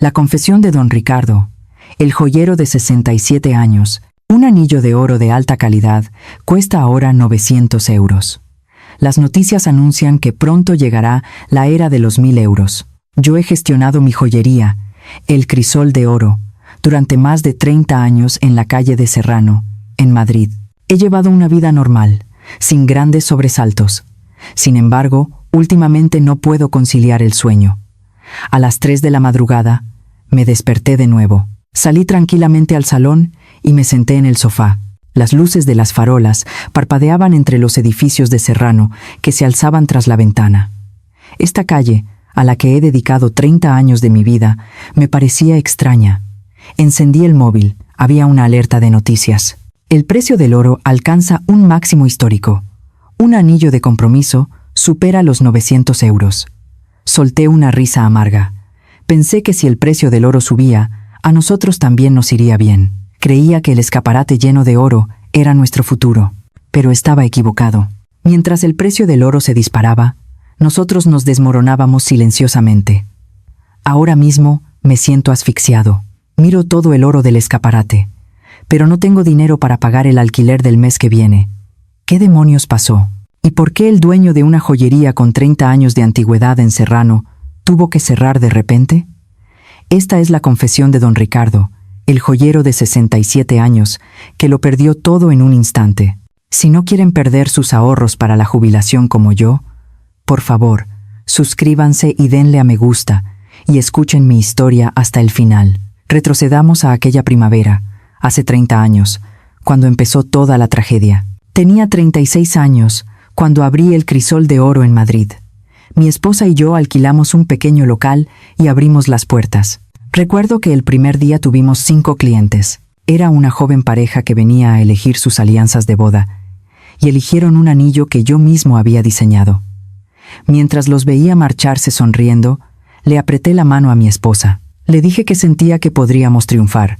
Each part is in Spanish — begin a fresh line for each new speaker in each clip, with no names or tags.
La confesión de don Ricardo, el joyero de 67 años, un anillo de oro de alta calidad, cuesta ahora 900 euros. Las noticias anuncian que pronto llegará la era de los 1000 euros. Yo he gestionado mi joyería, el Crisol de Oro, durante más de 30 años en la calle de Serrano, en Madrid. He llevado una vida normal, sin grandes sobresaltos. Sin embargo, últimamente no puedo conciliar el sueño. A las 3 de la madrugada, me desperté de nuevo. Salí tranquilamente al salón y me senté en el sofá. Las luces de las farolas parpadeaban entre los edificios de Serrano que se alzaban tras la ventana. Esta calle, a la que he dedicado 30 años de mi vida, me parecía extraña. Encendí el móvil, había una alerta de noticias. El precio del oro alcanza un máximo histórico. Un anillo de compromiso supera los 900 euros. Solté una risa amarga. Pensé que si el precio del oro subía, a nosotros también nos iría bien. Creía que el escaparate lleno de oro era nuestro futuro, pero estaba equivocado. Mientras el precio del oro se disparaba, nosotros nos desmoronábamos silenciosamente. Ahora mismo me siento asfixiado. Miro todo el oro del escaparate, pero no tengo dinero para pagar el alquiler del mes que viene. ¿Qué demonios pasó? ¿Y por qué el dueño de una joyería con 30 años de antigüedad en Serrano tuvo que cerrar de repente? Esta es la confesión de don Ricardo, el joyero de 67 años, que lo perdió todo en un instante. Si no quieren perder sus ahorros para la jubilación como yo, por favor, suscríbanse y denle a me gusta, y escuchen mi historia hasta el final. Retrocedamos a aquella primavera, hace 30 años, cuando empezó toda la tragedia. Tenía 36 años, cuando abrí el Crisol de Oro en Madrid. Mi esposa y yo alquilamos un pequeño local y abrimos las puertas. Recuerdo que el primer día tuvimos 5 clientes. Era una joven pareja que venía a elegir sus alianzas de boda, y eligieron un anillo que yo mismo había diseñado. Mientras los veía marcharse sonriendo, le apreté la mano a mi esposa. Le dije que sentía que podríamos triunfar.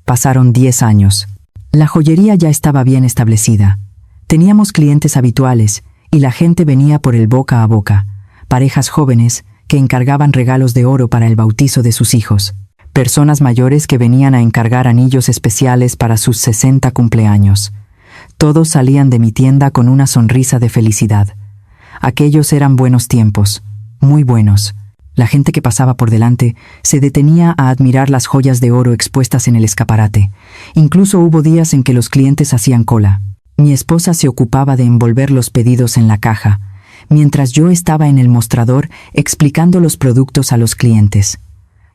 Pasaron 10 años. La joyería ya estaba bien establecida. Teníamos clientes habituales y la gente venía por el boca a boca. Parejas jóvenes que encargaban regalos de oro para el bautizo de sus hijos. Personas mayores que venían a encargar anillos especiales para sus 60 cumpleaños. Todos salían de mi tienda con una sonrisa de felicidad. Aquellos eran buenos tiempos, muy buenos. La gente que pasaba por delante se detenía a admirar las joyas de oro expuestas en el escaparate. Incluso hubo días en que los clientes hacían cola. Mi esposa se ocupaba de envolver los pedidos en la caja, mientras yo estaba en el mostrador explicando los productos a los clientes.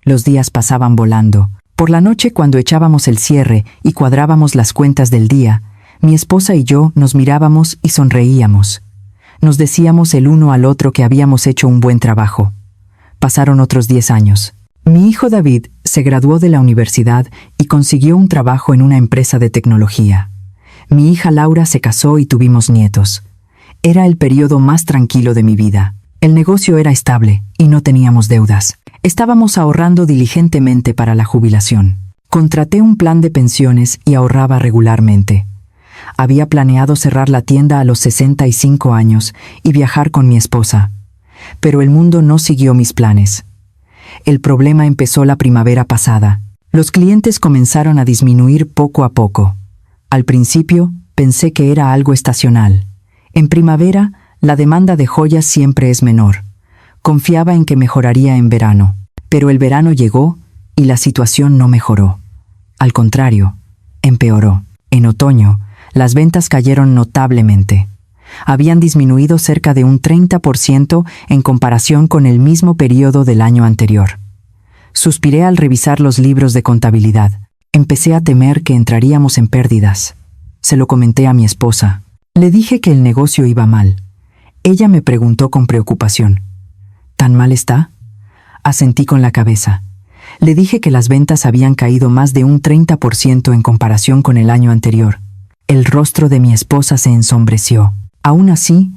Los días pasaban volando. Por la noche, cuando echábamos el cierre y cuadrábamos las cuentas del día, mi esposa y yo nos mirábamos y sonreíamos. Nos decíamos el uno al otro que habíamos hecho un buen trabajo. Pasaron otros 10 años. Mi hijo David se graduó de la universidad y consiguió un trabajo en una empresa de tecnología. Mi hija Laura se casó y tuvimos nietos. Era el periodo más tranquilo de mi vida. El negocio era estable y no teníamos deudas. Estábamos ahorrando diligentemente para la jubilación. Contraté un plan de pensiones y ahorraba regularmente. Había planeado cerrar la tienda a los 65 años y viajar con mi esposa. Pero el mundo no siguió mis planes. El problema empezó la primavera pasada. Los clientes comenzaron a disminuir poco a poco. Al principio, pensé que era algo estacional. En primavera, la demanda de joyas siempre es menor. Confiaba en que mejoraría en verano. Pero el verano llegó y la situación no mejoró. Al contrario, empeoró. En otoño, las ventas cayeron notablemente. Habían disminuido cerca de un 30% en comparación con el mismo periodo del año anterior. Suspiré al revisar los libros de contabilidad. Empecé a temer que entraríamos en pérdidas. Se lo comenté a mi esposa. Le dije que el negocio iba mal. Ella me preguntó con preocupación: ¿tan mal está? Asentí con la cabeza. Le dije que las ventas habían caído más de un 30% en comparación con el año anterior. El rostro de mi esposa se ensombreció. Aún así,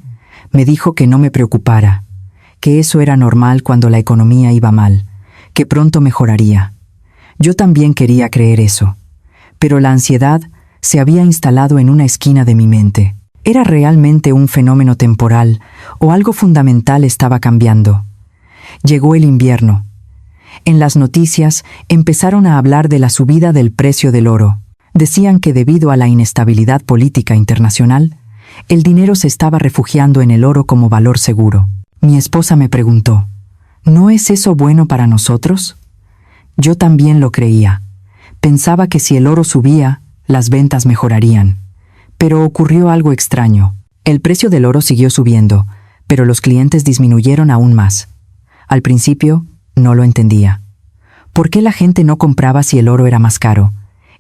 me dijo que no me preocupara, que eso era normal cuando la economía iba mal, que pronto mejoraría. Yo también quería creer eso, pero la ansiedad se había instalado en una esquina de mi mente. ¿Era realmente un fenómeno temporal o algo fundamental estaba cambiando? Llegó el invierno. En las noticias empezaron a hablar de la subida del precio del oro. Decían que debido a la inestabilidad política internacional, el dinero se estaba refugiando en el oro como valor seguro. Mi esposa me preguntó, ¿no es eso bueno para nosotros? Yo también lo creía. Pensaba que si el oro subía, las ventas mejorarían. Pero ocurrió algo extraño. El precio del oro siguió subiendo, pero los clientes disminuyeron aún más. Al principio, no lo entendía. ¿Por qué la gente no compraba si el oro era más caro?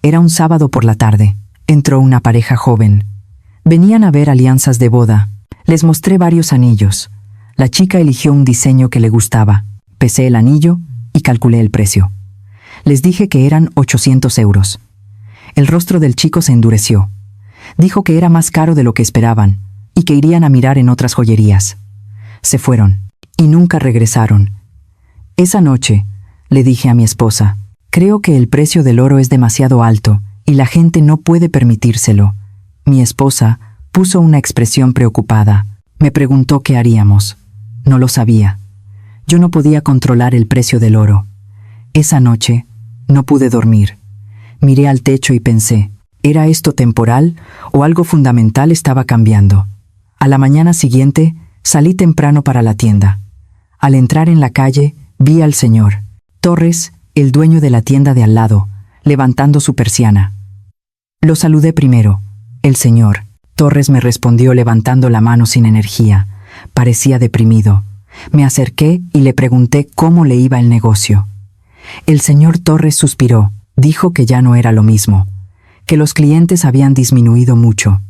Era un sábado por la tarde. Entró una pareja joven. Venían a ver alianzas de boda. Les mostré varios anillos. La chica eligió un diseño que le gustaba. Pesé el anillo y calculé el precio. Les dije que eran 800 euros. El rostro del chico se endureció. Dijo que era más caro de lo que esperaban y que irían a mirar en otras joyerías. Se fueron y nunca regresaron. Esa noche, le dije a mi esposa, creo que el precio del oro es demasiado alto y la gente no puede permitírselo. Mi esposa puso una expresión preocupada. Me preguntó qué haríamos. No lo sabía. Yo no podía controlar el precio del oro. Esa noche, no pude dormir. Miré al techo y pensé, ¿era esto temporal o algo fundamental estaba cambiando? A la mañana siguiente, salí temprano para la tienda. Al entrar en la calle, vi al señor Torres, el dueño de la tienda de al lado, levantando su persiana. Lo saludé primero. El señor Torres me respondió levantando la mano sin energía. Parecía deprimido. Me acerqué y le pregunté cómo le iba el negocio. El señor Torres suspiró. Dijo que ya no era lo mismo, que los clientes habían disminuido mucho.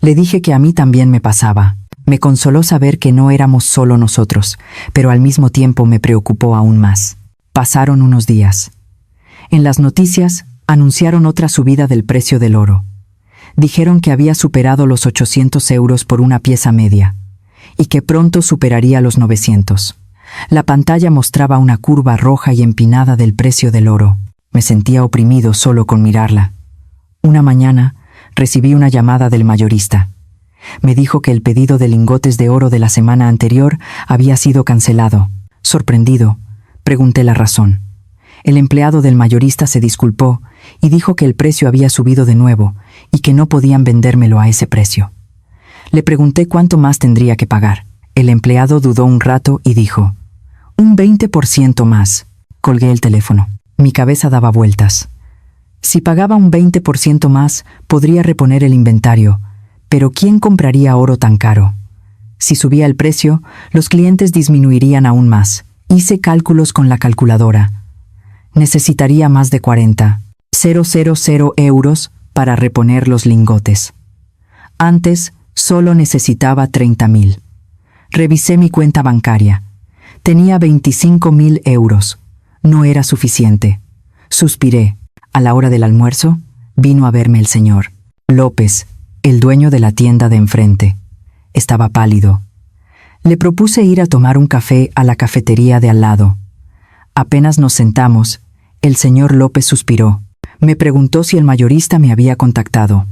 Le dije que a mí también me pasaba. Me consoló saber que no éramos solo nosotros, pero al mismo tiempo me preocupó aún más. Pasaron unos días. En las noticias anunciaron otra subida del precio del oro. Dijeron que había superado los 800 euros por una pieza media y que pronto superaría los 900. La pantalla mostraba una curva roja y empinada del precio del oro. Me sentía oprimido solo con mirarla. Una mañana recibí una llamada del mayorista. Me dijo que el pedido de lingotes de oro de la semana anterior había sido cancelado. Sorprendido, pregunté la razón. El empleado del mayorista se disculpó y dijo que el precio había subido de nuevo y que no podían vendérmelo a ese precio. Le pregunté cuánto más tendría que pagar. El empleado dudó un rato y dijo, un 20% más. Colgué el teléfono. Mi cabeza daba vueltas. Si pagaba un 20% más, podría reponer el inventario, pero ¿quién compraría oro tan caro? Si subía el precio, los clientes disminuirían aún más. Hice cálculos con la calculadora. Necesitaría más de 40,000 euros para reponer los lingotes. Antes, solo necesitaba 30.000. Revisé mi cuenta bancaria. Tenía 25.000 euros. No era suficiente. Suspiré. A la hora del almuerzo, vino a verme el señor López, el dueño de la tienda de enfrente. Estaba pálido. Le propuse ir a tomar un café a la cafetería de al lado. Apenas nos sentamos, el señor López suspiró. Me preguntó si el mayorista me había contactado.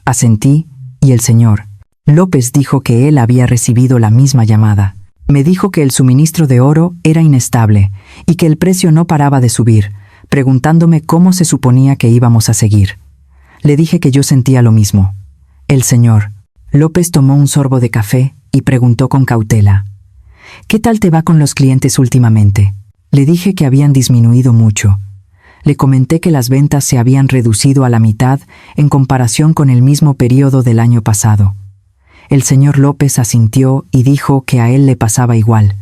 Asentí, y el señor López dijo que él había recibido la misma llamada. Me dijo que el suministro de oro era inestable y que el precio no paraba de subir, preguntándome cómo se suponía que íbamos a seguir. Le dije que yo sentía lo mismo. El señor López tomó un sorbo de café y preguntó con cautela, ¿qué tal te va con los clientes últimamente? Le dije que habían disminuido mucho. Le comenté que las ventas se habían reducido a la mitad en comparación con el mismo periodo del año pasado. El señor López asintió y dijo que a él le pasaba igual.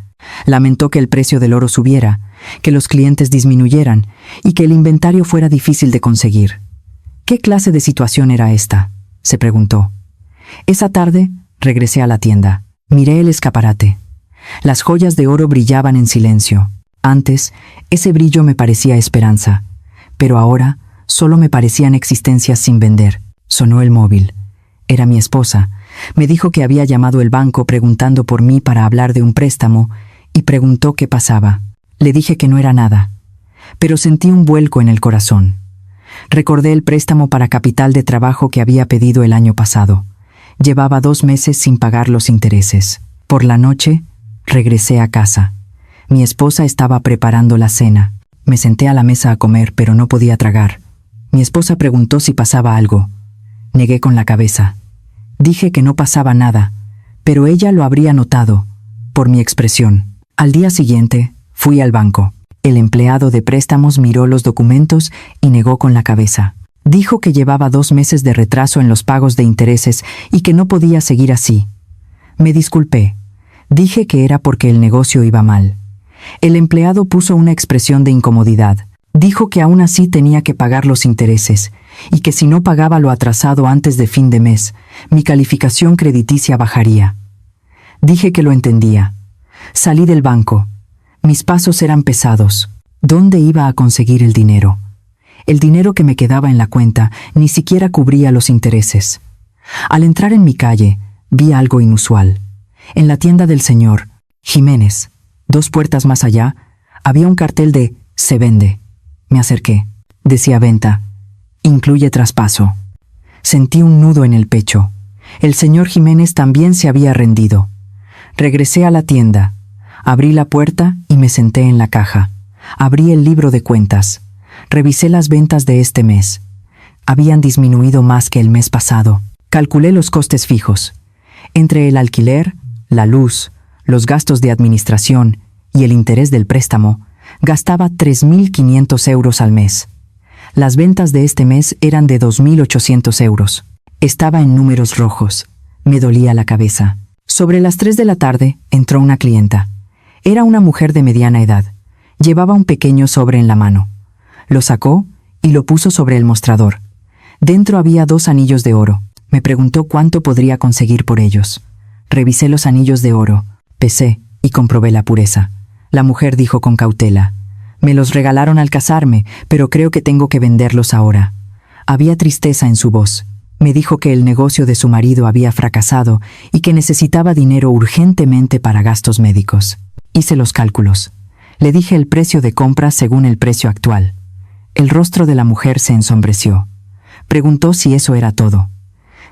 Lamentó que el precio del oro subiera, que los clientes disminuyeran y que el inventario fuera difícil de conseguir. ¿Qué clase de situación era esta?, se preguntó. Esa tarde regresé a la tienda. Miré el escaparate. Las joyas de oro brillaban en silencio. Antes, ese brillo me parecía esperanza, pero ahora solo me parecían existencias sin vender. Sonó el móvil. Era mi esposa. Me dijo que había llamado el banco preguntando por mí para hablar de un préstamo y preguntó qué pasaba. Le dije que no era nada, pero sentí un vuelco en el corazón. Recordé el préstamo para capital de trabajo que había pedido el año pasado. Llevaba 2 meses sin pagar los intereses. Por la noche, regresé a casa. Mi esposa estaba preparando la cena. Me senté a la mesa a comer, pero no podía tragar. Mi esposa preguntó si pasaba algo. Negué con la cabeza. Dije que no pasaba nada, pero ella lo habría notado, por mi expresión. Al día siguiente, fui al banco. El empleado de préstamos miró los documentos y negó con la cabeza. Dijo que llevaba 2 meses de retraso en los pagos de intereses y que no podía seguir así. Me disculpé. Dije que era porque el negocio iba mal. El empleado puso una expresión de incomodidad. Dijo que aún así tenía que pagar los intereses y que si no pagaba lo atrasado antes de fin de mes, mi calificación crediticia bajaría. Dije que lo entendía. Salí del banco. Mis pasos eran pesados. ¿Dónde iba a conseguir el dinero? El dinero que me quedaba en la cuenta ni siquiera cubría los intereses. Al entrar en mi calle, vi algo inusual. En la tienda del señor Jiménez, 2 puertas más allá, había un cartel de «Se vende». Me acerqué. Decía venta. Incluye traspaso. Sentí un nudo en el pecho. El señor Jiménez también se había rendido. Regresé a la tienda. Abrí la puerta y me senté en la caja. Abrí el libro de cuentas. Revisé las ventas de este mes. Habían disminuido más que el mes pasado. Calculé los costes fijos. Entre el alquiler, la luz, los gastos de administración y el interés del préstamo, gastaba 3.500 euros al mes. Las ventas de este mes eran de 2.800 euros. Estaba en números rojos. Me dolía la cabeza. Sobre las 3 de la tarde entró una clienta. Era una mujer de mediana edad. Llevaba un pequeño sobre en la mano. Lo sacó y lo puso sobre el mostrador. Dentro había 2 anillos de oro. Me preguntó cuánto podría conseguir por ellos. Revisé los anillos de oro, pesé y comprobé la pureza. La mujer dijo con cautela: «Me los regalaron al casarme, pero creo que tengo que venderlos ahora». Había tristeza en su voz. Me dijo que el negocio de su marido había fracasado y que necesitaba dinero urgentemente para gastos médicos. Hice los cálculos. Le dije el precio de compra según el precio actual. El rostro de la mujer se ensombreció. Preguntó si eso era todo.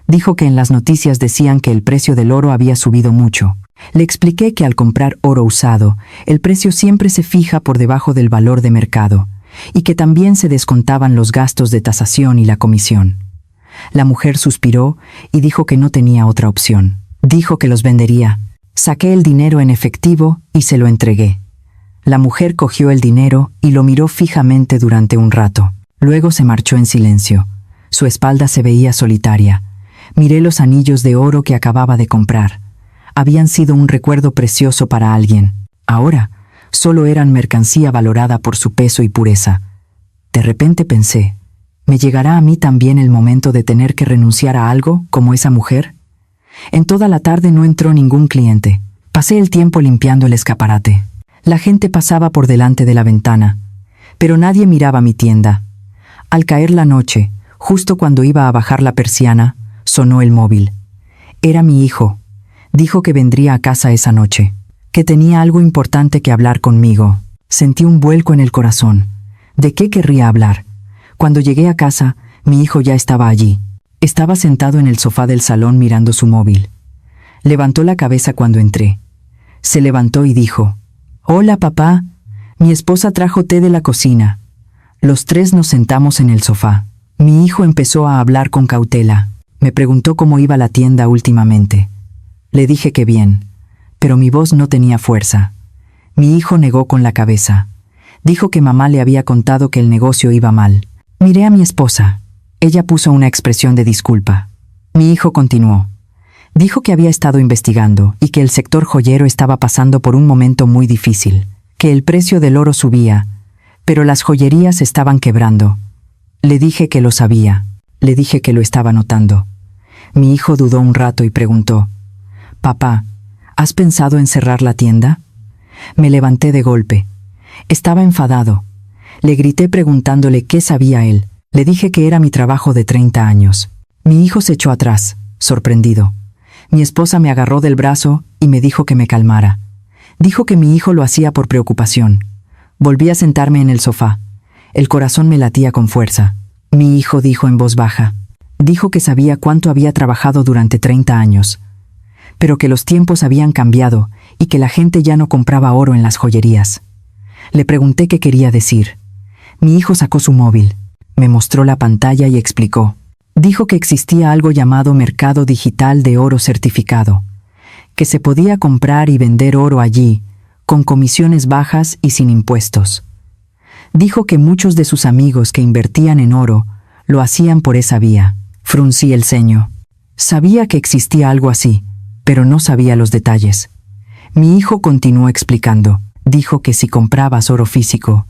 Dijo que en las noticias decían que el precio del oro había subido mucho. Le expliqué que al comprar oro usado, el precio siempre se fija por debajo del valor de mercado, y que también se descontaban los gastos de tasación y la comisión. La mujer suspiró y dijo que no tenía otra opción. Dijo que los vendería. Saqué el dinero en efectivo y se lo entregué. La mujer cogió el dinero y lo miró fijamente durante un rato. Luego se marchó en silencio. Su espalda se veía solitaria. Miré los anillos de oro que acababa de comprar. Habían sido un recuerdo precioso para alguien. Ahora, solo eran mercancía valorada por su peso y pureza. De repente pensé, ¿me llegará a mí también el momento de tener que renunciar a algo como esa mujer? En toda la tarde no entró ningún cliente. Pasé el tiempo limpiando el escaparate. La gente pasaba por delante de la ventana, pero nadie miraba mi tienda. Al caer la noche, justo cuando iba a bajar la persiana, sonó el móvil. Era mi hijo. Dijo que vendría a casa esa noche, que tenía algo importante que hablar conmigo. Sentí un vuelco en el corazón. ¿De qué querría hablar? Cuando llegué a casa, mi hijo ya estaba allí. Estaba sentado en el sofá del salón mirando su móvil. Levantó la cabeza cuando entré. Se levantó y dijo: «Hola, papá. Mi esposa trajo té de la cocina». Los 3 nos sentamos en el sofá. Mi hijo empezó a hablar con cautela. Me preguntó cómo iba la tienda últimamente. Le dije que bien, pero mi voz no tenía fuerza. Mi hijo negó con la cabeza. Dijo que mamá le había contado que el negocio iba mal. Miré a mi esposa. Ella puso una expresión de disculpa. Mi hijo continuó. Dijo que había estado investigando y que el sector joyero estaba pasando por un momento muy difícil, que el precio del oro subía, pero las joyerías estaban quebrando. Le dije que lo sabía. Le dije que lo estaba notando. Mi hijo dudó un rato y preguntó: «Papá, ¿has pensado en cerrar la tienda?» Me levanté de golpe. Estaba enfadado. Le grité preguntándole qué sabía él. Le dije que era mi trabajo de 30 años. Mi hijo se echó atrás, sorprendido. Mi esposa me agarró del brazo y me dijo que me calmara. Dijo que mi hijo lo hacía por preocupación. Volví a sentarme en el sofá. El corazón me latía con fuerza. Mi hijo dijo en voz baja. Dijo que sabía cuánto había trabajado durante 30 años, pero que los tiempos habían cambiado y que la gente ya no compraba oro en las joyerías. Le pregunté qué quería decir. Mi hijo sacó su móvil, me mostró la pantalla y explicó. Dijo que existía algo llamado mercado digital de oro certificado, que se podía comprar y vender oro allí, con comisiones bajas y sin impuestos. Dijo que muchos de sus amigos que invertían en oro lo hacían por esa vía. Fruncí el ceño. Sabía que existía algo así, pero no sabía los detalles. Mi hijo continuó explicando. Dijo que si comprabas oro físico,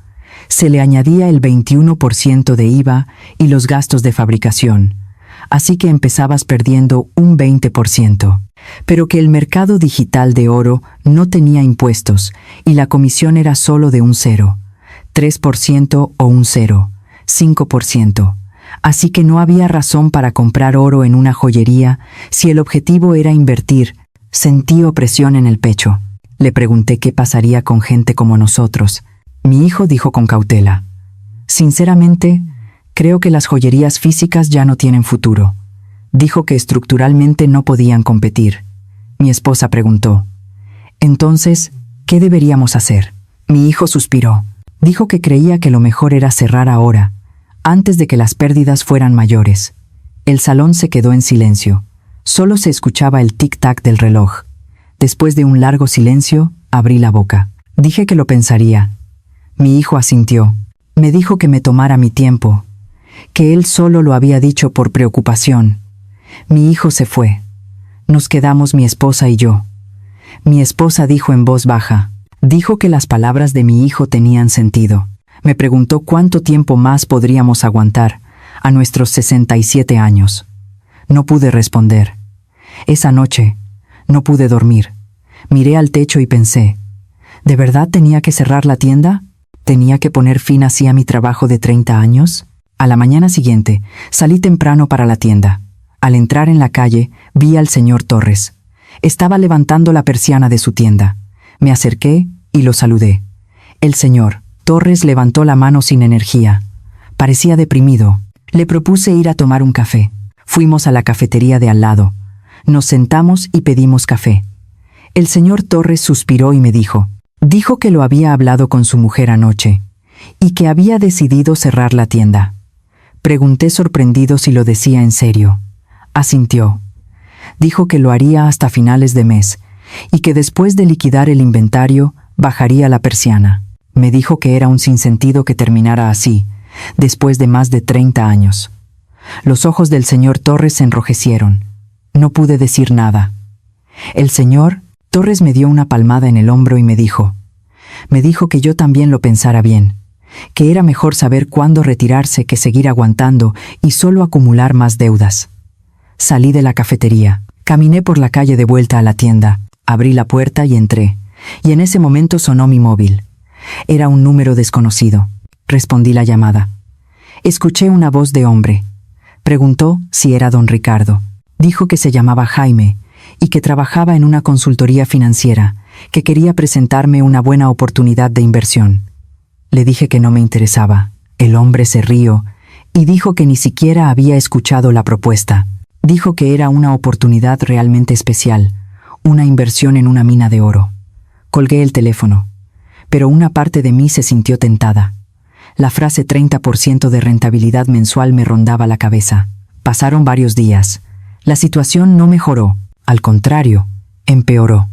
se le añadía el 21% de IVA y los gastos de fabricación, así que empezabas perdiendo un 20%. Pero que el mercado digital de oro no tenía impuestos y la comisión era solo de un 0, 3% o un 0, 5%. Así que no había razón para comprar oro en una joyería si el objetivo era invertir. Sentí opresión en el pecho. Le pregunté qué pasaría con gente como nosotros. Mi hijo dijo con cautela. Sinceramente, creo que las joyerías físicas ya no tienen futuro. Dijo que estructuralmente no podían competir. Mi esposa preguntó. Entonces, ¿qué deberíamos hacer? Mi hijo suspiró. Dijo que creía que lo mejor era cerrar ahora, antes de que las pérdidas fueran mayores. El salón se quedó en silencio. Solo se escuchaba el tic-tac del reloj. Después de un largo silencio, abrí la boca. Dije que lo pensaría. Mi hijo asintió. Me dijo que me tomara mi tiempo, que él solo lo había dicho por preocupación. Mi hijo se fue. Nos quedamos mi esposa y yo. Mi esposa dijo en voz baja. Dijo que las palabras de mi hijo tenían sentido. Me preguntó cuánto tiempo más podríamos aguantar, a nuestros 67 años. No pude responder. Esa noche, no pude dormir. Miré al techo y pensé, ¿de verdad tenía que cerrar la tienda? ¿Tenía que poner fin así a mi trabajo de 30 años? A la mañana siguiente, salí temprano para la tienda. Al entrar en la calle, vi al señor Torres. Estaba levantando la persiana de su tienda. Me acerqué y lo saludé. El señor Torres levantó la mano sin energía. Parecía deprimido. Le propuse ir a tomar un café. Fuimos a la cafetería de al lado. Nos sentamos y pedimos café. El señor Torres suspiró y me dijo que lo había hablado con su mujer anoche y que había decidido cerrar la tienda. Pregunté sorprendido si lo decía en serio. Asintió. Dijo que lo haría hasta finales de mes y que después de liquidar el inventario bajaría la persiana. Me dijo que era un sinsentido que terminara así, después de más de 30 años. Los ojos del señor Torres se enrojecieron. No pude decir nada. El señor Torres me dio una palmada en el hombro y me dijo que yo también lo pensara bien, que era mejor saber cuándo retirarse que seguir aguantando y solo acumular más deudas. Salí de la cafetería, caminé por la calle de vuelta a la tienda, abrí la puerta y entré, y en ese momento sonó mi móvil. Era un número desconocido. Respondí la llamada. Escuché una voz de hombre. Preguntó si era don Ricardo. Dijo que se llamaba Jaime y que trabajaba en una consultoría financiera, que quería presentarme una buena oportunidad de inversión. Le dije que no me interesaba. El hombre se rió y dijo que ni siquiera había escuchado la propuesta. Dijo que era una oportunidad realmente especial, una inversión en una mina de oro. Colgué el teléfono, pero una parte de mí se sintió tentada. La frase 30% de rentabilidad mensual me rondaba la cabeza. Pasaron varios días. La situación no mejoró, al contrario, empeoró.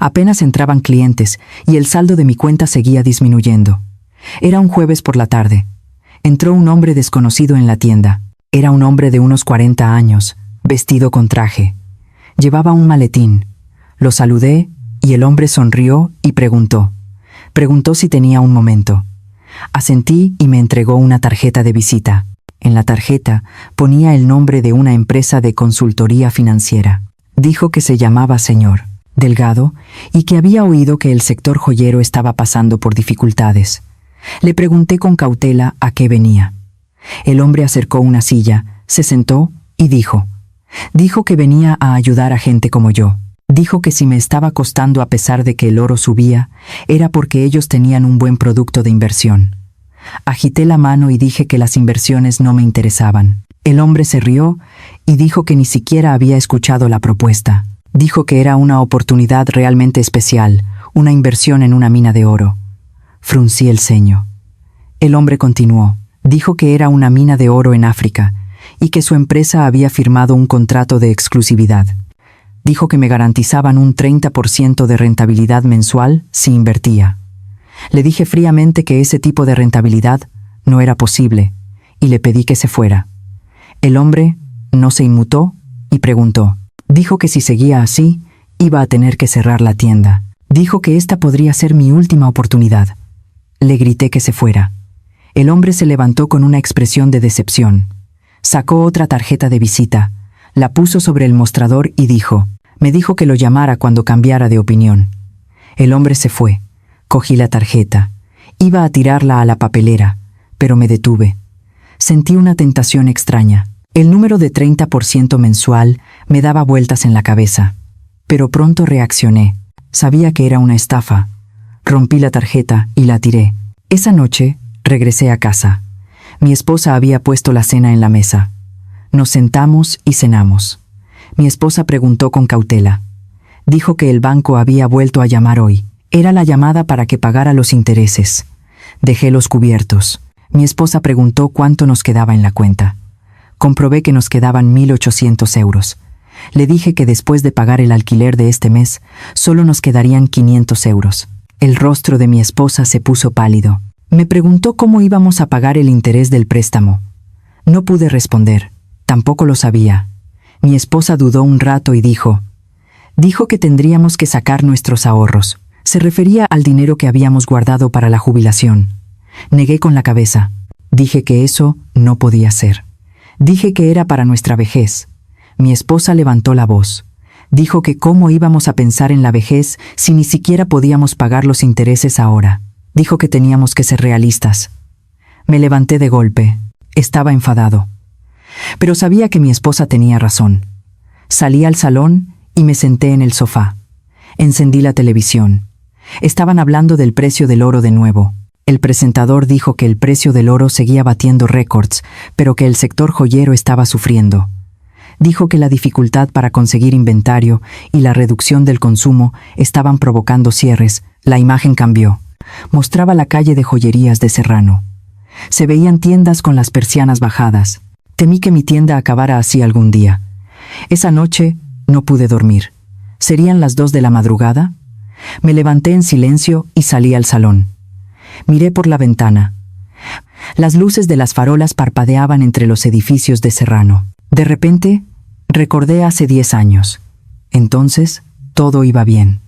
Apenas entraban clientes y el saldo de mi cuenta seguía disminuyendo. Era un jueves por la tarde. Entró un hombre desconocido en la tienda. Era un hombre de unos 40 años, vestido con traje. Llevaba un maletín. Lo saludé y el hombre sonrió y preguntó si tenía un momento. Asentí y me entregó una tarjeta de visita. En la tarjeta ponía el nombre de una empresa de consultoría financiera. Dijo que se llamaba señor Delgado y que había oído que el sector joyero estaba pasando por dificultades. Le pregunté con cautela a qué venía. El hombre acercó una silla, se sentó y dijo que venía a ayudar a gente como yo. Dijo que si me estaba costando a pesar de que el oro subía, era porque ellos tenían un buen producto de inversión. Agité la mano y dije que las inversiones no me interesaban. El hombre se rió y dijo que ni siquiera había escuchado la propuesta. Dijo que era una oportunidad realmente especial, una inversión en una mina de oro. Fruncí el ceño. El hombre continuó. Dijo que era una mina de oro en África y que su empresa había firmado un contrato de exclusividad. Dijo que me garantizaban un 30% de rentabilidad mensual si invertía. Le dije fríamente que ese tipo de rentabilidad no era posible y le pedí que se fuera. El hombre no se inmutó y preguntó. Dijo que si seguía así, iba a tener que cerrar la tienda. Dijo que esta podría ser mi última oportunidad. Le grité que se fuera. El hombre se levantó con una expresión de decepción. Sacó otra tarjeta de visita, la puso sobre el mostrador y dijo, me dijo que lo llamara cuando cambiara de opinión. El hombre se fue. Cogí la tarjeta. Iba a tirarla a la papelera, pero me detuve. Sentí una tentación extraña. El número de 30% mensual me daba vueltas en la cabeza. Pero pronto reaccioné. Sabía que era una estafa. Rompí la tarjeta y la tiré. Esa noche regresé a casa. Mi esposa había puesto la cena en la mesa. Nos sentamos y cenamos. Mi esposa preguntó con cautela. Dijo que el banco había vuelto a llamar hoy. Era la llamada para que pagara los intereses. Dejé los cubiertos. Mi esposa preguntó cuánto nos quedaba en la cuenta. Comprobé que nos quedaban 1.800 euros. Le dije que después de pagar el alquiler de este mes, solo nos quedarían 500 euros. El rostro de mi esposa se puso pálido. Me preguntó cómo íbamos a pagar el interés del préstamo. No pude responder. Tampoco lo sabía. Mi esposa dudó un rato y dijo que tendríamos que sacar nuestros ahorros. Se refería al dinero que habíamos guardado para la jubilación. Negué con la cabeza. Dije que eso no podía ser. Dije que era para nuestra vejez. Mi esposa levantó la voz. Dijo que cómo íbamos a pensar en la vejez si ni siquiera podíamos pagar los intereses ahora. Dijo que teníamos que ser realistas. Me levanté de golpe. Estaba enfadado. Pero sabía que mi esposa tenía razón. Salí al salón y me senté en el sofá. Encendí la televisión. Estaban hablando del precio del oro de nuevo. El presentador dijo que el precio del oro seguía batiendo récords, pero que el sector joyero estaba sufriendo. Dijo que la dificultad para conseguir inventario y la reducción del consumo estaban provocando cierres. La imagen cambió. Mostraba la calle de joyerías de Serrano. Se veían tiendas con las persianas bajadas. Temí que mi tienda acabara así algún día. Esa noche no pude dormir. ¿Serían las 2 de la madrugada? Me levanté en silencio y salí al salón. Miré por la ventana. Las luces de las farolas parpadeaban entre los edificios de Serrano. De repente, recordé hace 10 años. Entonces, todo iba bien.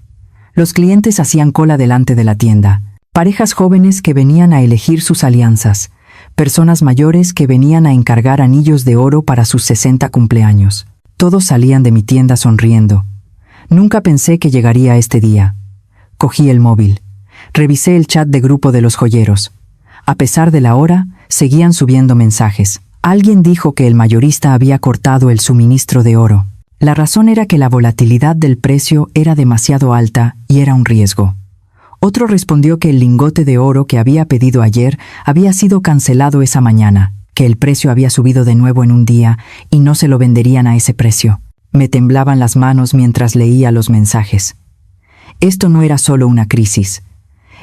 Los clientes hacían cola delante de la tienda. Parejas jóvenes que venían a elegir sus alianzas. Personas mayores que venían a encargar anillos de oro para sus 60 cumpleaños. Todos salían de mi tienda sonriendo. Nunca pensé que llegaría este día. Cogí el móvil. Revisé el chat de grupo de los joyeros. A pesar de la hora, seguían subiendo mensajes. Alguien dijo que el mayorista había cortado el suministro de oro. La razón era que la volatilidad del precio era demasiado alta y era un riesgo. Otro respondió que el lingote de oro que había pedido ayer había sido cancelado esa mañana, que el precio había subido de nuevo en un día y no se lo venderían a ese precio. Me temblaban las manos mientras leía los mensajes. Esto no era solo una crisis.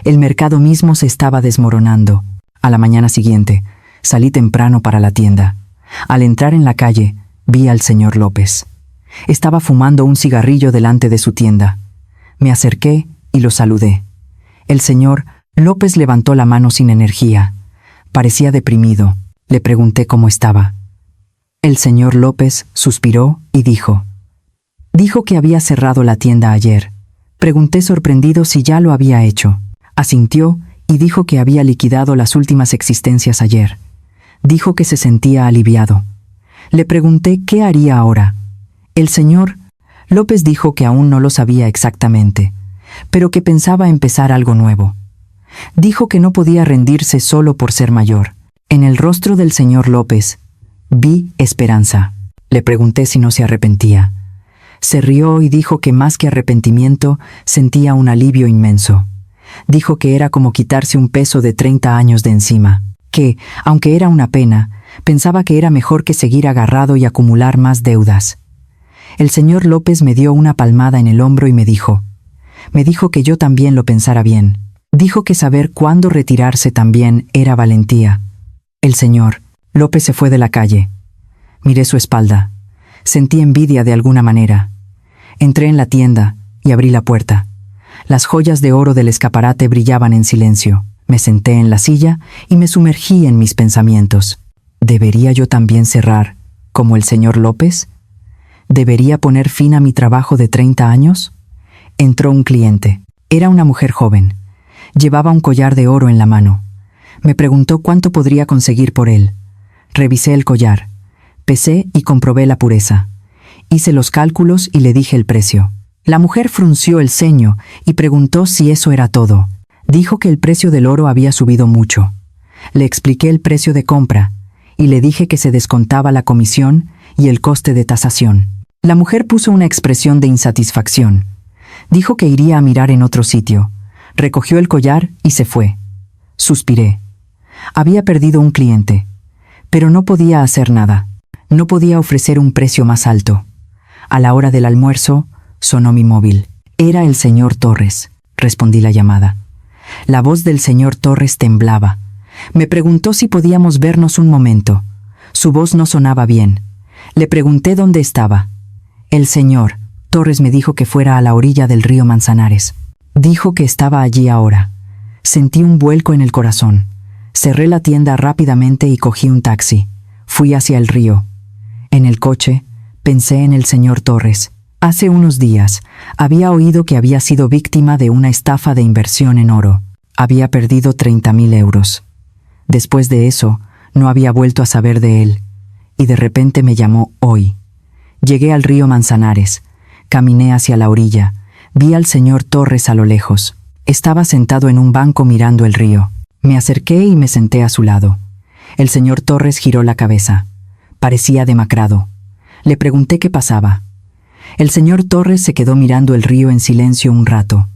El mercado mismo se estaba desmoronando. A la mañana siguiente, salí temprano para la tienda. Al entrar en la calle, vi al señor López. Estaba fumando un cigarrillo delante de su tienda. Me acerqué y lo saludé. El señor López levantó la mano sin energía. Parecía deprimido. Le pregunté cómo estaba. El señor López suspiró y dijo que había cerrado la tienda ayer. Pregunté sorprendido si ya lo había hecho. Asintió y dijo que había liquidado las últimas existencias ayer. Dijo que se sentía aliviado. Le pregunté qué haría ahora. El señor López dijo que aún no lo sabía exactamente, pero que pensaba empezar algo nuevo. Dijo que no podía rendirse solo por ser mayor. En el rostro del señor López vi esperanza. Le pregunté si no se arrepentía. Se rió y dijo que más que arrepentimiento sentía un alivio inmenso. Dijo que era como quitarse un peso de 30 años de encima, que, aunque era una pena, pensaba que era mejor que seguir agarrado y acumular más deudas. El señor López me dio una palmada en el hombro y me dijo que yo también lo pensara bien. Dijo que saber cuándo retirarse también era valentía. El señor López se fue de la calle. Miré su espalda. Sentí envidia de alguna manera. Entré en la tienda y abrí la puerta. Las joyas de oro del escaparate brillaban en silencio. Me senté en la silla y me sumergí en mis pensamientos. ¿Debería yo también cerrar, como el señor López? ¿Debería poner fin a mi trabajo de 30 años? Entró un cliente. Era una mujer joven. Llevaba un collar de oro en la mano. Me preguntó cuánto podría conseguir por él. Revisé el collar. Pesé y comprobé la pureza. Hice los cálculos y le dije el precio. La mujer frunció el ceño y preguntó si eso era todo. Dijo que el precio del oro había subido mucho. Le expliqué el precio de compra y le dije que se descontaba la comisión y el coste de tasación. La mujer puso una expresión de insatisfacción. Dijo que iría a mirar en otro sitio. Recogió el collar y se fue. Suspiré. Había perdido un cliente, pero no podía hacer nada. No podía ofrecer un precio más alto. A la hora del almuerzo, sonó mi móvil. Era el señor Torres. Respondí la llamada. La voz del señor Torres temblaba. Me preguntó si podíamos vernos un momento. Su voz no sonaba bien. Le pregunté dónde estaba. El señor Torres me dijo que fuera a la orilla del río Manzanares. Dijo que estaba allí ahora. Sentí un vuelco en el corazón. Cerré la tienda rápidamente y cogí un taxi. Fui hacia el río. En el coche, pensé en el señor Torres. Hace unos días, había oído que había sido víctima de una estafa de inversión en oro. Había perdido 30.000 euros. Después de eso, no había vuelto a saber de él. Y de repente me llamó hoy. Llegué al río Manzanares. Caminé hacia la orilla. Vi al señor Torres a lo lejos. Estaba sentado en un banco mirando el río. Me acerqué y me senté a su lado. El señor Torres giró la cabeza. Parecía demacrado. Le pregunté qué pasaba. El señor Torres se quedó mirando el río en silencio un rato.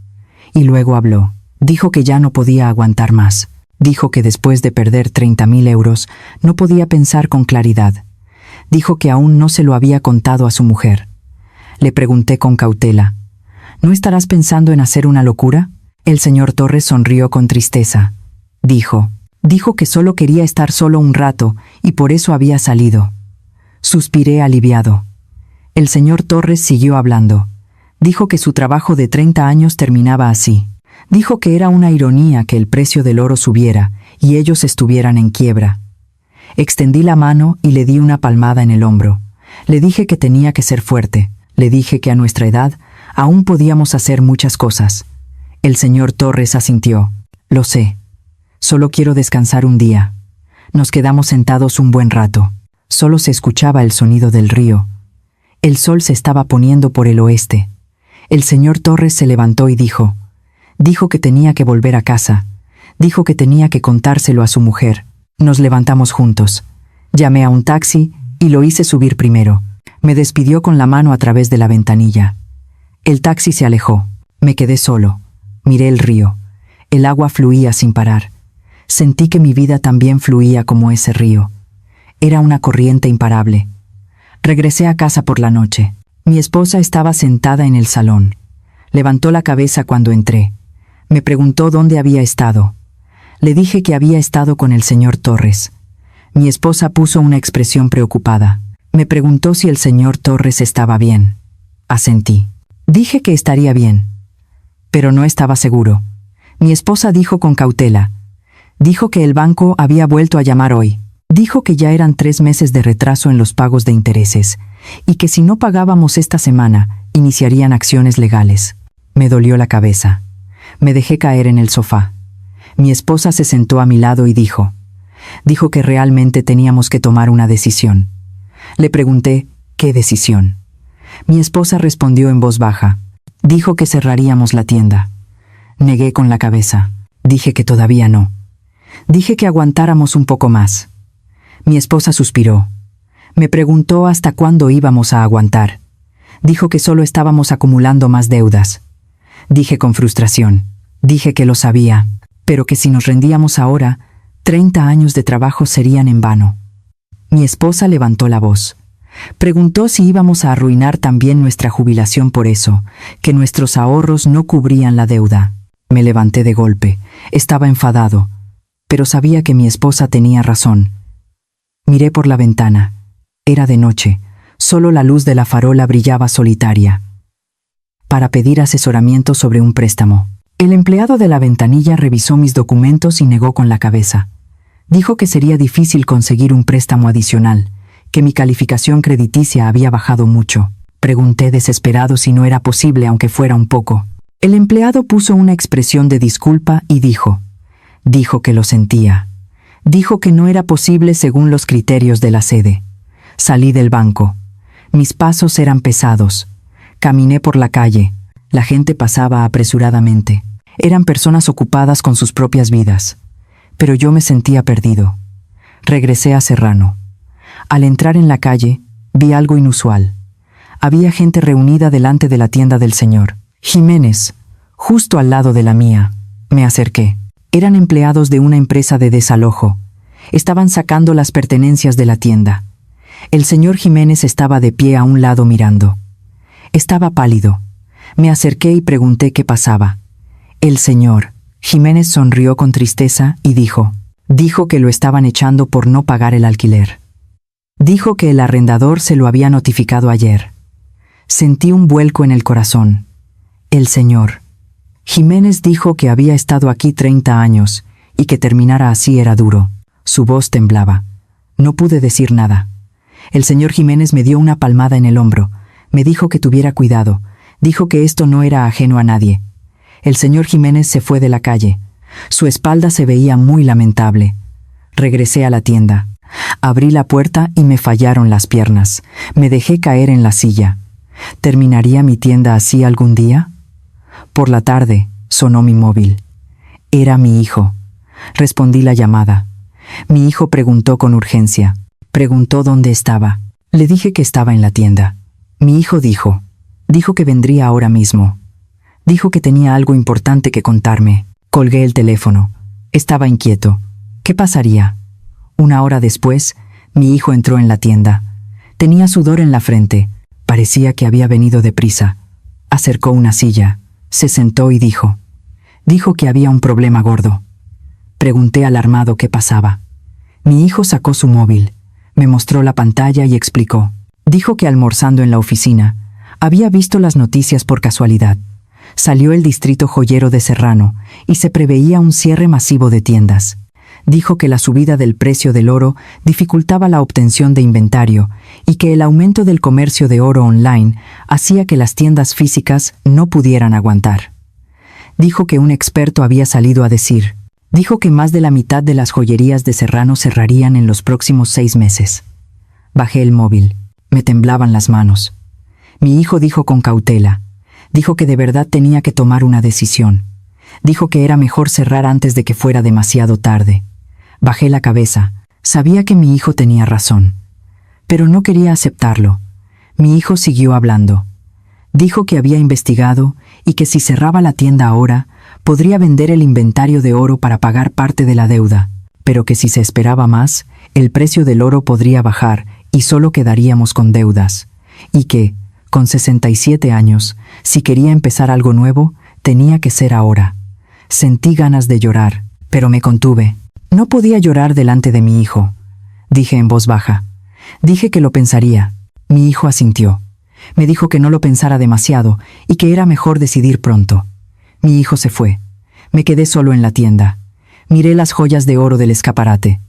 Y luego habló. Dijo que ya no podía aguantar más. Dijo que después de perder 30.000 euros, no podía pensar con claridad. Dijo que aún no se lo había contado a su mujer. Le pregunté con cautela. ¿No estarás pensando en hacer una locura? El señor Torres sonrió con tristeza. Dijo que solo quería estar solo un rato y por eso había salido. Suspiré aliviado. El señor Torres siguió hablando. Dijo que su trabajo de 30 años terminaba así. Dijo que era una ironía que el precio del oro subiera y ellos estuvieran en quiebra. Extendí la mano y le di una palmada en el hombro. Le dije que tenía que ser fuerte. Le dije que a nuestra edad aún podíamos hacer muchas cosas. El señor Torres asintió. Lo sé. Solo quiero descansar un día. Nos quedamos sentados un buen rato. Solo se escuchaba el sonido del río. El sol se estaba poniendo por el oeste. El señor Torres se levantó y dijo que tenía que volver a casa. Dijo que tenía que contárselo a su mujer. Nos levantamos juntos. Llamé a un taxi y lo hice subir primero. Me despidió con la mano a través de la ventanilla. El taxi se alejó. Me quedé solo. Miré el río. El agua fluía sin parar. Sentí que mi vida también fluía como ese río. Era una corriente imparable. Regresé a casa por la noche. Mi esposa estaba sentada en el salón. Levantó la cabeza cuando entré. Me preguntó dónde había estado. Le dije que había estado con el señor Torres. Mi esposa puso una expresión preocupada. Me preguntó si el señor Torres estaba bien. Asentí. Dije que estaría bien, pero no estaba seguro. Mi esposa dijo con cautela. Dijo que el banco había vuelto a llamar hoy. Dijo que ya eran 3 meses de retraso en los pagos de intereses y que si no pagábamos esta semana, iniciarían acciones legales. Me dolió la cabeza. Me dejé caer en el sofá. Mi esposa se sentó a mi lado y dijo que realmente teníamos que tomar una decisión. Le pregunté, ¿qué decisión? Mi esposa respondió en voz baja. Dijo que cerraríamos la tienda. Negué con la cabeza. Dije que todavía no. Dije que aguantáramos un poco más. Mi esposa suspiró. Me preguntó hasta cuándo íbamos a aguantar. Dijo que solo estábamos acumulando más deudas. Dije con frustración. Dije que lo sabía, pero que si nos rendíamos ahora, 30 años de trabajo serían en vano. Mi esposa levantó la voz. Preguntó si íbamos a arruinar también nuestra jubilación por eso, que nuestros ahorros no cubrían la deuda. Me levanté de golpe. Estaba enfadado, pero sabía que mi esposa tenía razón. Miré por la ventana. Era de noche. Solo la luz de la farola brillaba solitaria. Para pedir asesoramiento sobre un préstamo. El empleado de la ventanilla revisó mis documentos y negó con la cabeza. Dijo que sería difícil conseguir un préstamo adicional, que mi calificación crediticia había bajado mucho. Pregunté desesperado si no era posible aunque fuera un poco. El empleado puso una expresión de disculpa y dijo que lo sentía. Dijo que no era posible según los criterios de la sede. Salí del banco. Mis pasos eran pesados. Caminé por la calle. La gente pasaba apresuradamente. Eran personas ocupadas con sus propias vidas. Pero yo me sentía perdido. Regresé a Serrano. Al entrar en la calle, vi algo inusual. Había gente reunida delante de la tienda del señor Jiménez, justo al lado de la mía. Me acerqué. Eran empleados de una empresa de desalojo. Estaban sacando las pertenencias de la tienda. El señor Jiménez estaba de pie a un lado mirando. Estaba pálido. Me acerqué y pregunté qué pasaba. El señor Jiménez sonrió con tristeza y dijo que lo estaban echando por no pagar el alquiler. Dijo que el arrendador se lo había notificado ayer. Sentí un vuelco en el corazón. El señor Jiménez dijo que había estado aquí 30 años y que terminara así era duro. Su voz temblaba. No pude decir nada. El señor Jiménez me dio una palmada en el hombro. Me dijo que tuviera cuidado. Dijo que esto no era ajeno a nadie. El señor Jiménez se fue de la calle. Su espalda se veía muy lamentable. Regresé a la tienda. Abrí la puerta y me fallaron las piernas. Me dejé caer en la silla. ¿Terminaría mi tienda así algún día? Por la tarde sonó mi móvil. Era mi hijo. Respondí la llamada. Mi hijo preguntó con urgencia. Preguntó dónde estaba. Le dije que estaba en la tienda. Mi hijo dijo que vendría ahora mismo. Dijo que tenía algo importante que contarme. Colgué el teléfono. Estaba inquieto. ¿Qué pasaría? Una hora después, mi hijo entró en la tienda. Tenía sudor en la frente. Parecía que había venido deprisa. Acercó una silla. Se sentó y dijo que había un problema gordo. Pregunté alarmado qué pasaba. Mi hijo sacó su móvil. Me mostró la pantalla y explicó. Dijo que almorzando en la oficina, había visto las noticias por casualidad. Salió el distrito joyero de Serrano y se preveía un cierre masivo de tiendas. Dijo que la subida del precio del oro dificultaba la obtención de inventario y que el aumento del comercio de oro online hacía que las tiendas físicas no pudieran aguantar. Dijo que un experto había salido a decir. Dijo que más de la mitad de las joyerías de Serrano cerrarían en los próximos 6 meses. Bajé el móvil. Me temblaban las manos. Mi hijo dijo con cautela. Dijo que de verdad tenía que tomar una decisión. Dijo que era mejor cerrar antes de que fuera demasiado tarde. Bajé la cabeza. Sabía que mi hijo tenía razón. Pero no quería aceptarlo. Mi hijo siguió hablando. Dijo que había investigado y que si cerraba la tienda ahora, podría vender el inventario de oro para pagar parte de la deuda, pero que si se esperaba más, el precio del oro podría bajar y solo quedaríamos con deudas, y que, con 67 años, si quería empezar algo nuevo, tenía que ser ahora. Sentí ganas de llorar, pero me contuve. No podía llorar delante de mi hijo. Dije en voz baja. Dije que lo pensaría. Mi hijo asintió. Me dijo que no lo pensara demasiado y que era mejor decidir pronto. Mi hijo se fue. Me quedé solo en la tienda. Miré las joyas de oro del escaparate.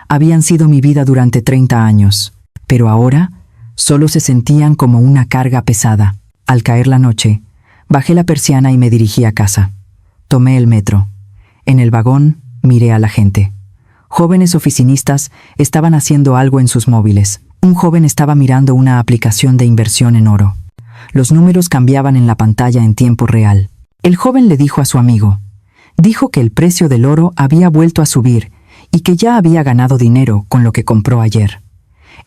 Habían sido mi vida durante 30 años, pero ahora solo se sentían como una carga pesada. Al caer la noche, bajé la persiana y me dirigí a casa. Tomé el metro. En el vagón, miré a la gente. Jóvenes oficinistas estaban haciendo algo en sus móviles. Un joven estaba mirando una aplicación de inversión en oro. Los números cambiaban en la pantalla en tiempo real. El joven le dijo a su amigo. Dijo que el precio del oro había vuelto a subir y que ya había ganado dinero con lo que compró ayer.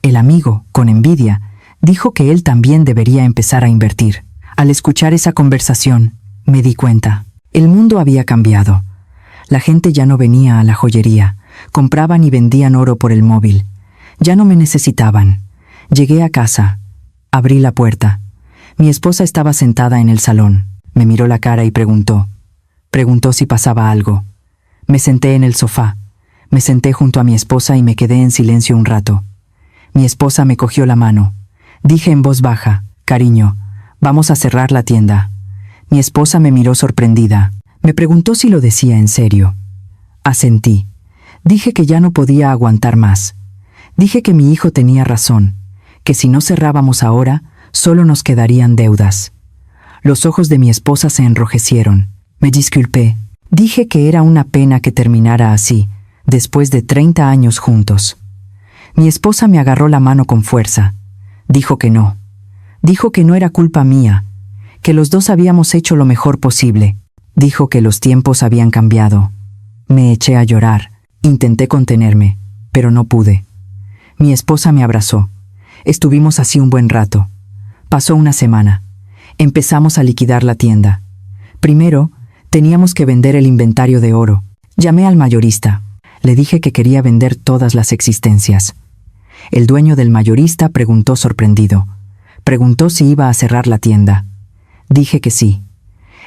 El amigo, con envidia, dijo que él también debería empezar a invertir. Al escuchar esa conversación, me di cuenta. El mundo había cambiado. La gente ya no venía a la joyería, compraban y vendían oro por el móvil. Ya no me necesitaban. Llegué a casa. Abrí la puerta. Mi esposa estaba sentada en el salón. Me miró la cara y preguntó, Preguntó si pasaba algo. Me senté en el sofá. Me senté junto a mi esposa y me quedé en silencio un rato. Mi esposa me cogió la mano. Dije en voz baja: «Cariño, vamos a cerrar la tienda». Mi esposa me miró sorprendida. Me preguntó si lo decía en serio. Asentí. Dije que ya no podía aguantar más. Dije que mi hijo tenía razón, que si no cerrábamos ahora, solo nos quedarían deudas. Los ojos de mi esposa se enrojecieron. Me disculpé. Dije que era una pena que terminara así, después de 30 años juntos. Mi esposa me agarró la mano con fuerza. Dijo que no. Dijo que no era culpa mía, que los dos habíamos hecho lo mejor posible. Dijo que los tiempos habían cambiado. Me eché a llorar. Intenté contenerme, pero no pude. Mi esposa me abrazó. Estuvimos así un buen rato. Pasó una semana. Empezamos a liquidar la tienda. Primero, teníamos que vender el inventario de oro. Llamé al mayorista. Le dije que quería vender todas las existencias. El dueño del mayorista preguntó sorprendido. Preguntó si iba a cerrar la tienda. Dije que sí.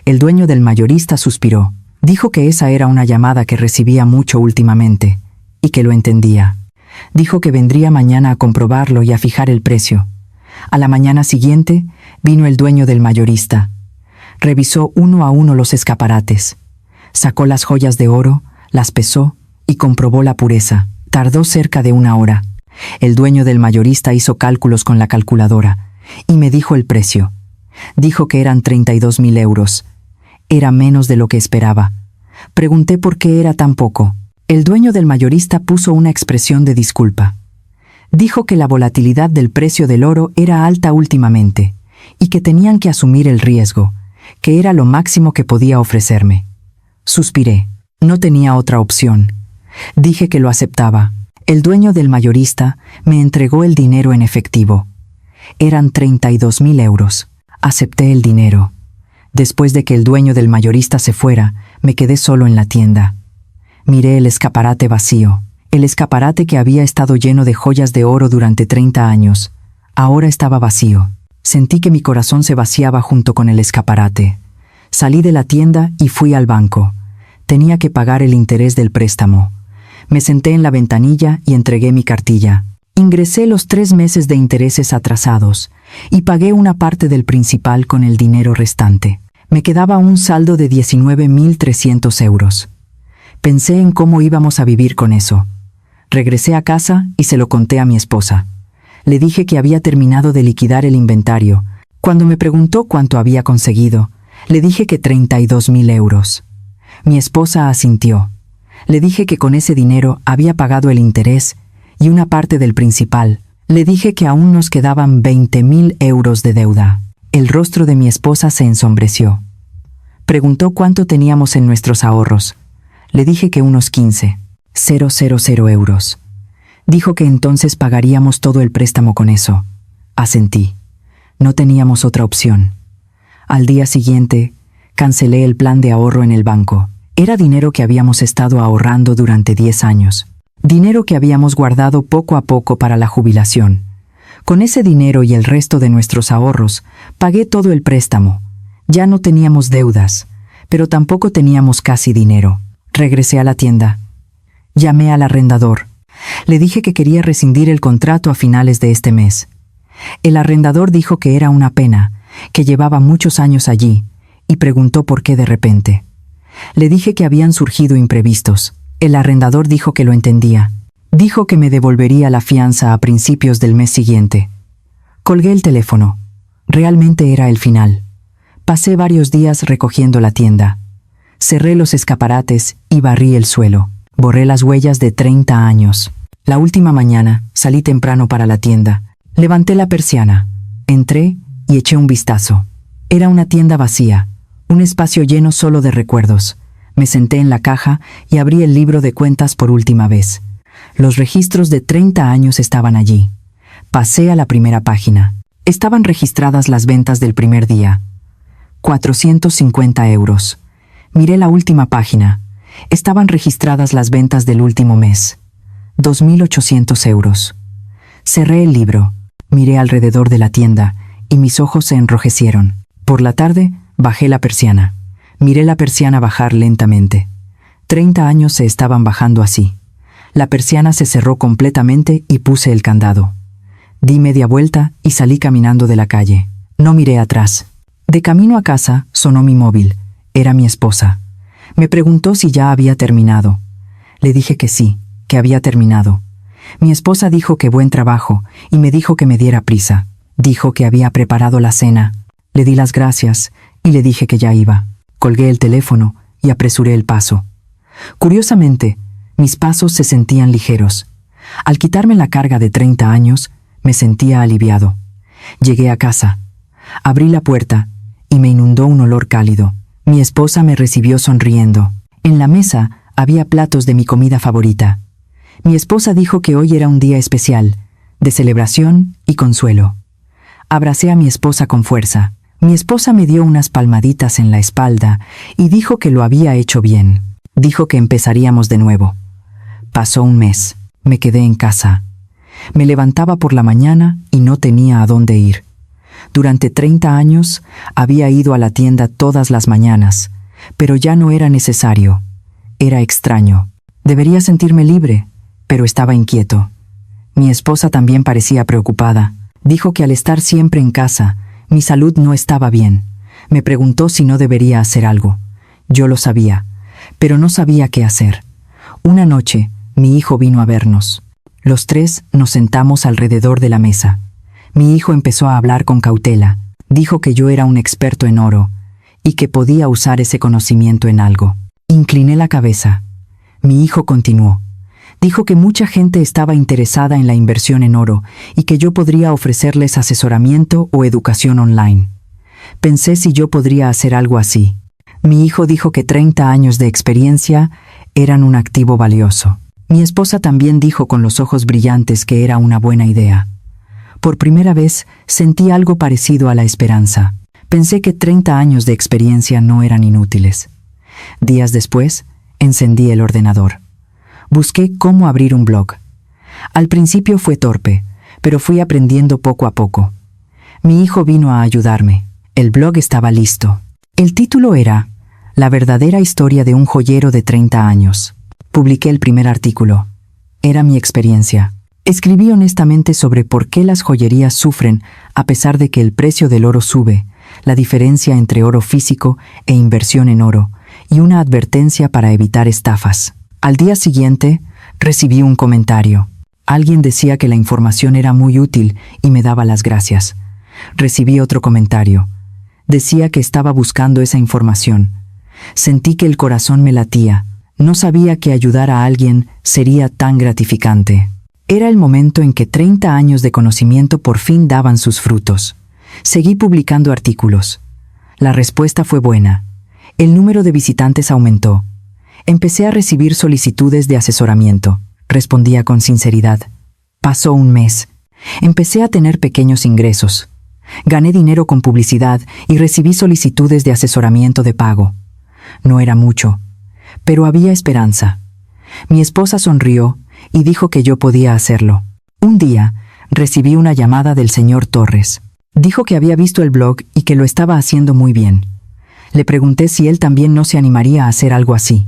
El dueño del mayorista suspiró. Dijo que esa era una llamada que recibía mucho últimamente, y que lo entendía. Dijo que vendría mañana a comprobarlo y a fijar el precio. A la mañana siguiente, vino el dueño del mayorista. Revisó uno a uno los escaparates. Sacó las joyas de oro, las pesó y comprobó la pureza. Tardó cerca de 1 hora. El dueño del mayorista hizo cálculos con la calculadora y me dijo el precio. Dijo que eran 32.000 euros. Era menos de lo que esperaba. Pregunté por qué era tan poco. El dueño del mayorista puso una expresión de disculpa. Dijo que la volatilidad del precio del oro era alta últimamente y que tenían que asumir el riesgo, que era lo máximo que podía ofrecerme. Suspiré. No tenía otra opción. Dije que lo aceptaba. El dueño del mayorista me entregó el dinero en efectivo. Eran 32.000 euros. Acepté el dinero. Después de que el dueño del mayorista se fuera, me quedé solo en la tienda. Miré el escaparate vacío. El escaparate que había estado lleno de joyas de oro durante 30 años. Ahora estaba vacío. Sentí que mi corazón se vaciaba junto con el escaparate. Salí de la tienda y fui al banco. Tenía que pagar el interés del préstamo. Me senté en la ventanilla y entregué mi cartilla. Ingresé los 3 meses de intereses atrasados y pagué una parte del principal con el dinero restante. Me quedaba un saldo de 19.300 euros. Pensé en cómo íbamos a vivir con eso. Regresé a casa y se lo conté a mi esposa. Le dije que había terminado de liquidar el inventario. Cuando me preguntó cuánto había conseguido, le dije que 32.000 euros. Mi esposa asintió. Le dije que con ese dinero había pagado el interés y una parte del principal. Le dije que aún nos quedaban 20.000 euros de deuda. El rostro de mi esposa se ensombreció. Preguntó cuánto teníamos en nuestros ahorros. Le dije que unos 15.000 euros. Dijo que entonces pagaríamos todo el préstamo con eso. Asentí. No teníamos otra opción. Al día siguiente, cancelé el plan de ahorro en el banco. Era dinero que habíamos estado ahorrando durante 10 años. Dinero que habíamos guardado poco a poco para la jubilación. Con ese dinero y el resto de nuestros ahorros, pagué todo el préstamo. Ya no teníamos deudas, pero tampoco teníamos casi dinero. Regresé a la tienda. Llamé al arrendador. Le dije que quería rescindir el contrato a finales de este mes. El arrendador dijo que era una pena, que llevaba muchos años allí, y preguntó por qué de repente. Le dije que habían surgido imprevistos. El arrendador dijo que lo entendía. Dijo que me devolvería la fianza a principios del mes siguiente. Colgué el teléfono. Realmente era el final. Pasé varios días recogiendo la tienda. Cerré los escaparates y barrí el suelo. Borré las huellas de 30 años. La última mañana salí temprano para la tienda. Levanté la persiana. Entré y eché un vistazo. Era una tienda vacía, un espacio lleno solo de recuerdos. Me senté en la caja y abrí el libro de cuentas por última vez. Los registros de 30 años estaban allí. Pasé a la primera página. Estaban registradas las ventas del primer día. 450 euros. Miré la última página. Estaban registradas las ventas del último mes. 2.800 euros. Cerré el libro. Miré alrededor de la tienda y mis ojos se enrojecieron. Por la tarde, bajé la persiana. Miré la persiana bajar lentamente. 30 años se estaban bajando así. La persiana se cerró completamente y puse el candado. Di media vuelta y salí caminando de la calle. No miré atrás. De camino a casa sonó mi móvil. Era mi esposa. Me preguntó si ya había terminado. Le dije que sí, que había terminado. Mi esposa dijo que buen trabajo y me dijo que me diera prisa. Dijo que había preparado la cena. Le di las gracias y le dije que ya iba. Colgué el teléfono y apresuré el paso. Curiosamente, mis pasos se sentían ligeros. Al quitarme la carga de 30 años, me sentía aliviado. Llegué a casa. Abrí la puerta y me inundó un olor cálido. Mi esposa me recibió sonriendo. En la mesa había platos de mi comida favorita. Mi esposa dijo que hoy era un día especial, de celebración y consuelo. Abracé a mi esposa con fuerza. Mi esposa me dio unas palmaditas en la espalda y dijo que lo había hecho bien. Dijo que empezaríamos de nuevo. Pasó un mes. Me quedé en casa. Me levantaba por la mañana y no tenía a dónde ir. Durante 30 años había ido a la tienda todas las mañanas, pero ya no era necesario. Era extraño. Debería sentirme libre, pero estaba inquieto. Mi esposa también parecía preocupada. Dijo que al estar siempre en casa, mi salud no estaba bien. Me preguntó si no debería hacer algo. Yo lo sabía, pero no sabía qué hacer. Una noche, mi hijo vino a vernos. Los tres nos sentamos alrededor de la mesa. Mi hijo empezó a hablar con cautela. Dijo que yo era un experto en oro y que podía usar ese conocimiento en algo. Incliné la cabeza. Mi hijo continuó. Dijo que mucha gente estaba interesada en la inversión en oro y que yo podría ofrecerles asesoramiento o educación online. Pensé si yo podría hacer algo así. Mi hijo dijo que 30 años de experiencia eran un activo valioso. Mi esposa también dijo con los ojos brillantes que era una buena idea. Por primera vez sentí algo parecido a la esperanza. Pensé que 30 años de experiencia no eran inútiles. Días después, encendí el ordenador. Busqué cómo abrir un blog. Al principio fue torpe, pero fui aprendiendo poco a poco. Mi hijo vino a ayudarme. El blog estaba listo. El título era La verdadera historia de un joyero de 30 años. Publiqué el primer artículo. Era mi experiencia. Escribí honestamente sobre por qué las joyerías sufren a pesar de que el precio del oro sube, la diferencia entre oro físico e inversión en oro, y una advertencia para evitar estafas. Al día siguiente, recibí un comentario. Alguien decía que la información era muy útil y me daba las gracias. Recibí otro comentario. Decía que estaba buscando esa información. Sentí que el corazón me latía. No sabía que ayudar a alguien sería tan gratificante. Era el momento en que 30 años de conocimiento por fin daban sus frutos. Seguí publicando artículos. La respuesta fue buena. El número de visitantes aumentó. Empecé a recibir solicitudes de asesoramiento. Respondía con sinceridad. Pasó un mes. Empecé a tener pequeños ingresos. Gané dinero con publicidad y recibí solicitudes de asesoramiento de pago. No era mucho, pero había esperanza. Mi esposa sonrió y dijo que yo podía hacerlo. Un día, recibí una llamada del señor Torres. Dijo que había visto el blog y que lo estaba haciendo muy bien. Le pregunté si él también no se animaría a hacer algo así.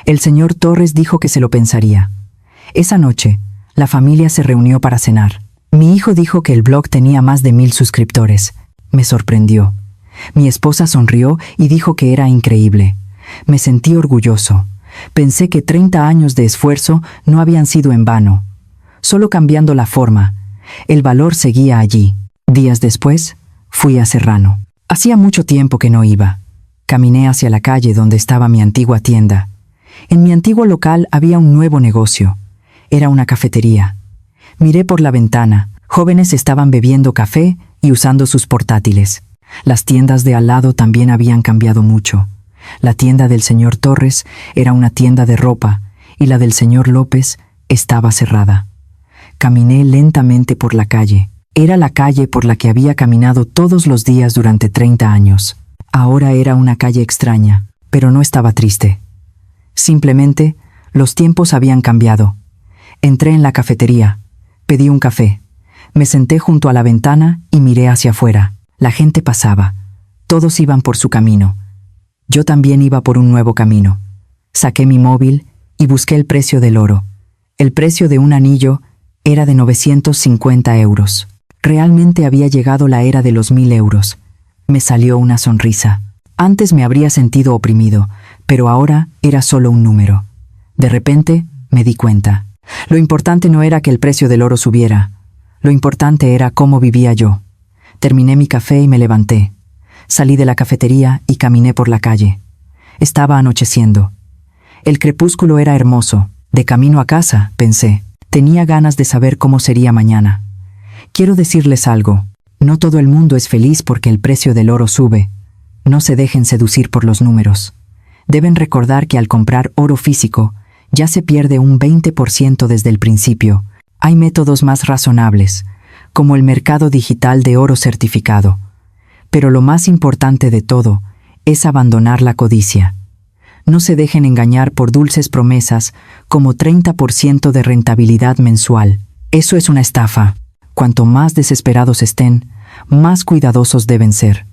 El señor Torres dijo que se lo pensaría. Esa noche, la familia se reunió para cenar. Mi hijo dijo que el blog tenía más de 1000 suscriptores. Me sorprendió. Mi esposa sonrió y dijo que era increíble. Me sentí orgulloso. Pensé que 30 años de esfuerzo no habían sido en vano. Solo cambiando la forma. El valor seguía allí. Días después, fui a Serrano. Hacía mucho tiempo que no iba. Caminé hacia la calle donde estaba mi antigua tienda. En mi antiguo local había un nuevo negocio. Era una cafetería. Miré por la ventana. Jóvenes estaban bebiendo café y usando sus portátiles. Las tiendas de al lado también habían cambiado mucho. La tienda del señor Torres era una tienda de ropa y la del señor López estaba cerrada. Caminé lentamente por la calle. Era la calle por la que había caminado todos los días durante 30 años. Ahora era una calle extraña, pero no estaba triste. Simplemente, los tiempos habían cambiado. Entré en la cafetería. Pedí un café. Me senté junto a la ventana y miré hacia afuera. La gente pasaba. Todos iban por su camino. Yo también iba por un nuevo camino. Saqué mi móvil y busqué el precio del oro. El precio de un anillo era de 950 euros. Realmente había llegado la era de los 1000 euros. Me salió una sonrisa. Antes me habría sentido oprimido, pero ahora era solo un número. De repente me di cuenta. Lo importante no era que el precio del oro subiera. Lo importante era cómo vivía yo. Terminé mi café y me levanté. Salí de la cafetería y caminé por la calle. Estaba anocheciendo. El crepúsculo era hermoso. De camino a casa, pensé. Tenía ganas de saber cómo sería mañana. Quiero decirles algo. No todo el mundo es feliz porque el precio del oro sube. No se dejen seducir por los números. Deben recordar que al comprar oro físico, ya se pierde un 20% desde el principio. Hay métodos más razonables, como el mercado digital de oro certificado. Pero lo más importante de todo es abandonar la codicia. No se dejen engañar por dulces promesas como 30% de rentabilidad mensual. Eso es una estafa. Cuanto más desesperados estén, más cuidadosos deben ser.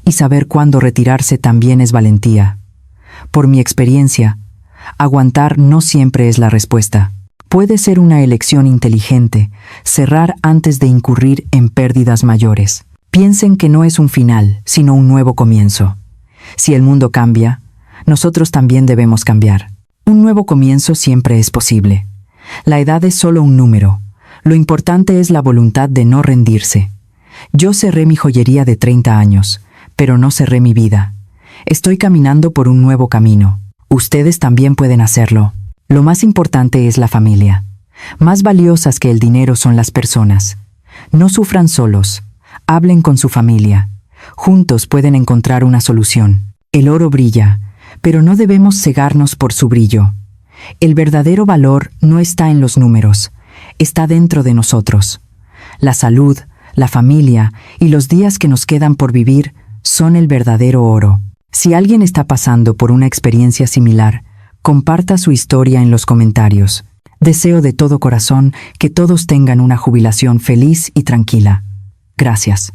Y saber cuándo retirarse también es valentía. Por mi experiencia, aguantar no siempre es la respuesta. Puede ser una elección inteligente, cerrar antes de incurrir en pérdidas mayores. Piensen que no es un final, sino un nuevo comienzo. Si el mundo cambia, nosotros también debemos cambiar. Un nuevo comienzo siempre es posible. La edad es solo un número. Lo importante es la voluntad de no rendirse. Yo cerré mi joyería de 30 años, pero no cerré mi vida. Estoy caminando por un nuevo camino. Ustedes también pueden hacerlo. Lo más importante es la familia. Más valiosas que el dinero son las personas. No sufran solos. Hablen con su familia. Juntos pueden encontrar una solución. El oro brilla, pero no debemos cegarnos por su brillo. El verdadero valor no está en los números, está dentro de nosotros. La salud, la familia y los días que nos quedan por vivir son el verdadero oro. Si alguien está pasando por una experiencia similar, comparta su historia en los comentarios. Deseo de todo corazón que todos tengan una jubilación feliz y tranquila. Gracias.